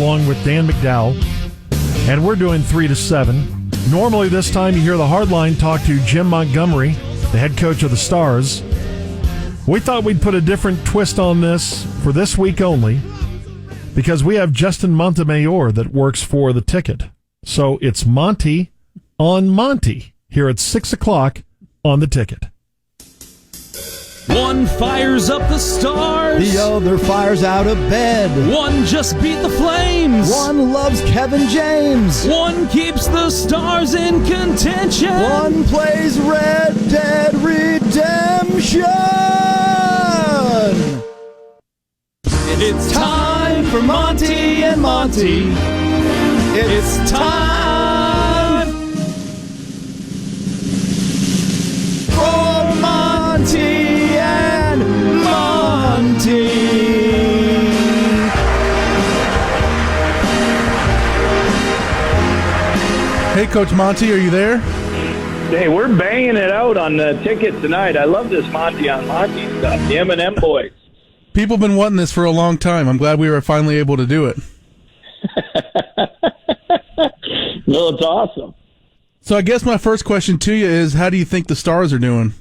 along with Dan McDowell, and we're doing 3 to 7. Normally this time you hear the Hardline talk to Jim Montgomery, the head coach of the Stars. We thought we'd put a different twist on this for this week only, because we have Justin Montemayor that works for the Ticket. So it's Monty on Monty here at 6 o'clock on the Ticket. One fires up the Stars. The other fires out of bed. One just beat the Flames. One loves Kevin James. One keeps the Stars in contention. One plays Red Dead Redemption. It's time for Monty and Monty. It's time for Monty and Monty. Hey, Coach Monty, are you there? Hey, we're banging it out on the Ticket tonight. I love this Monty on Monty stuff. The M&M boys. People have been wanting this for a long time. I'm glad we were finally able to do it. Well, it's awesome. So I guess my first question to you is, how do you think the Stars are doing?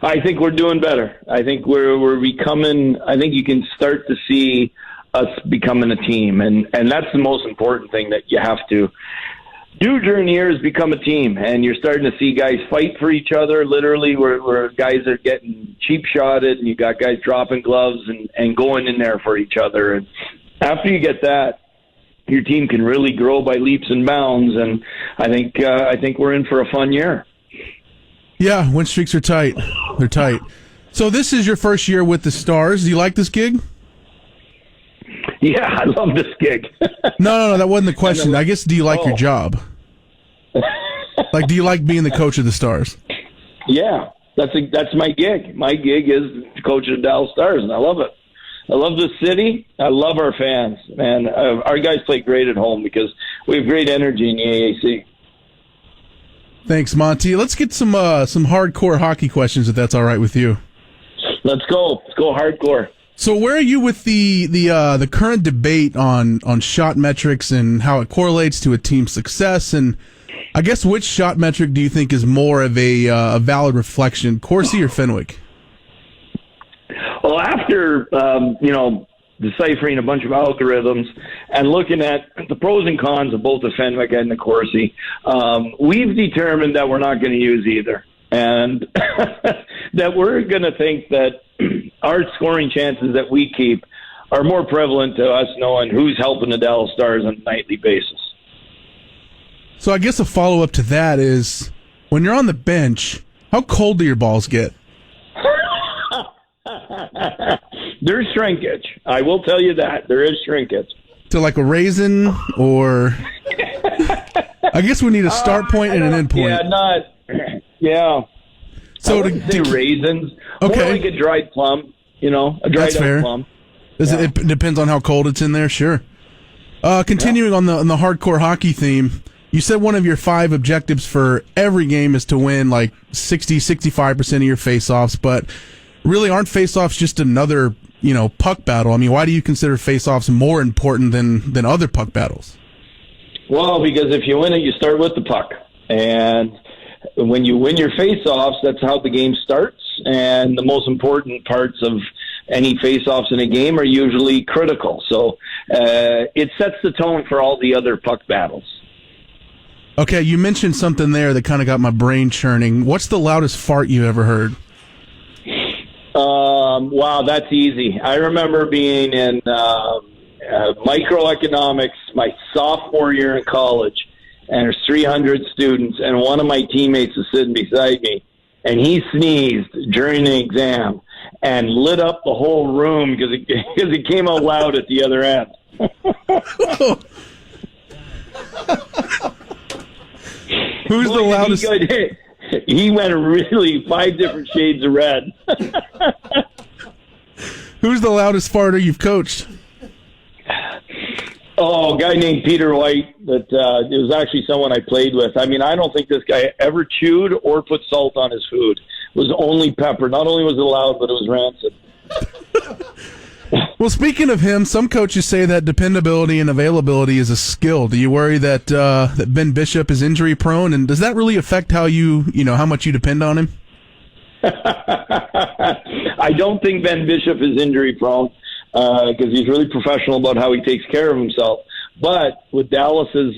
I think we're doing better. I think we're becoming. I think you can start to see us becoming a team, and that's the most important thing that you have to do during the year is become a team. And you're starting to see guys fight for each other. Literally, where guys are getting cheap shotted, and you got guys dropping gloves and going in there for each other. And after you get that, your team can really grow by leaps and bounds. And I think we're in for a fun year. Yeah, win streaks are tight. They're tight. So this is your first year with the Stars. Do you like this gig? Yeah, I love this gig. No, that wasn't the question. I guess, do you like your job? Like, do you like being the coach of the Stars? Yeah, that's my gig. My gig is to coach the Dallas Stars, and I love it. I love the city. I love our fans, man. Our guys play great at home because we have great energy in the AAC. Thanks, Monty. Let's get some hardcore hockey questions, if that's all right with you. Let's go. Let's go hardcore. So where are you with the current debate on shot metrics and how it correlates to a team's success? And I guess which shot metric do you think is more of a valid reflection, Corsi or Fenwick? Well, after deciphering a bunch of algorithms and looking at the pros and cons of both the Fenwick and the Corsi, we've determined that we're not going to use either, and that we're going to think that our scoring chances that we keep are more prevalent to us knowing who's helping the Dallas Stars on a nightly basis. So I guess a follow-up to that is, when you're on the bench, how cold do your balls get? There's shrinkage. I will tell you that. There is shrinkage. To like a raisin, or... I guess we need a start point and an end point. Yeah. So I wouldn't say raisins. Okay. More like a dried plum, a dried out plum. It depends on how cold it's in there, sure. Continuing on the hardcore hockey theme, you said one of your 5 objectives for every game is to win like 60-65% of your face-offs, but really aren't face-offs just another, puck battle? I mean, why do you consider face-offs more important than other puck battles? Well, because if you win it, you start with the puck. And when you win your face-offs, that's how the game starts. And the most important parts of any face-offs in a game are usually critical. So it sets the tone for all the other puck battles. Okay, you mentioned something there that kind of got my brain churning. What's the loudest fart you ever heard? Wow, that's easy. I remember being in microeconomics my sophomore year in college, and there's 300 students, and one of my teammates was sitting beside me, and he sneezed during the exam and lit up the whole room because it came out loud at the other end. Who's the loudest? He went really 5 different shades of red. Who's the loudest farter you've coached? Oh, a guy named Peter White. That it was actually someone I played with. I mean, I don't think this guy ever chewed or put salt on his food. It was only pepper. Not only was it loud, but it was rancid. Well, speaking of him, some coaches say that dependability and availability is a skill. Do you worry that that Ben Bishop is injury prone, and does that really affect how how much you depend on him? I don't think Ben Bishop is injury prone because he's really professional about how he takes care of himself. But with Dallas's,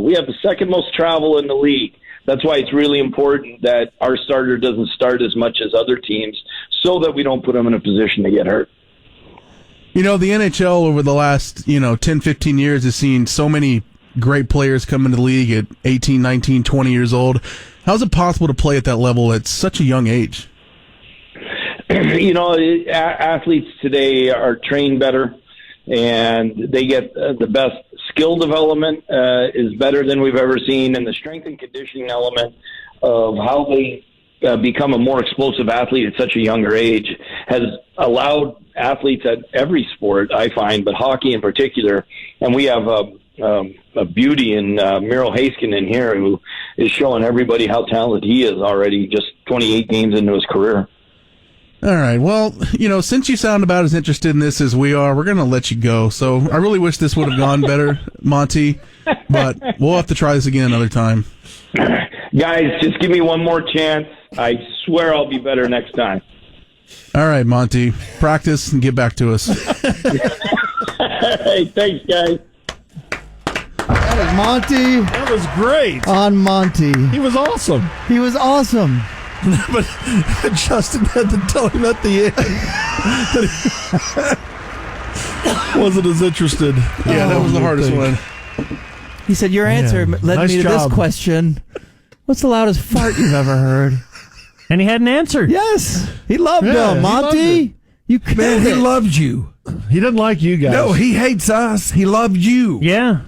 we have the second most travel in the league. That's why it's really important that our starter doesn't start as much as other teams so that we don't put him in a position to get hurt. The NHL over the last, 10, 15 years has seen so many great players come into the league at 18, 19, 20 years old. How's it possible to play at that level at such a young age? Athletes today are trained better, and they get the best skill development is better than we've ever seen, and the strength and conditioning element of how they become a more explosive athlete at such a younger age has allowed athletes at every sport, I find, but hockey in particular. And we have a beauty in Miro Heiskanen here who is showing everybody how talented he is already, just 28 games into his career. All right. Well, since you sound about as interested in this as we are, we're going to let you go. So I really wish this would have gone better, Monty, but we'll have to try this again another time. Guys, just give me one more chance. I swear I'll be better next time. All right, Monty. Practice and get back to us. Hey, thanks, guys. That was Monty That was great. on Monty. He was awesome. He was awesome. But Justin had to tell him at the end that he wasn't as interested. Yeah, that was the hardest one. He said, your answer led nice me to job. this question. What's the loudest fart you've ever heard? And he hadn't answered. Yes, he loved Yeah, him. he loved Monty, it. you Man, he it. loved you. He didn't like you guys. No, he hates us. He loved you. Yeah.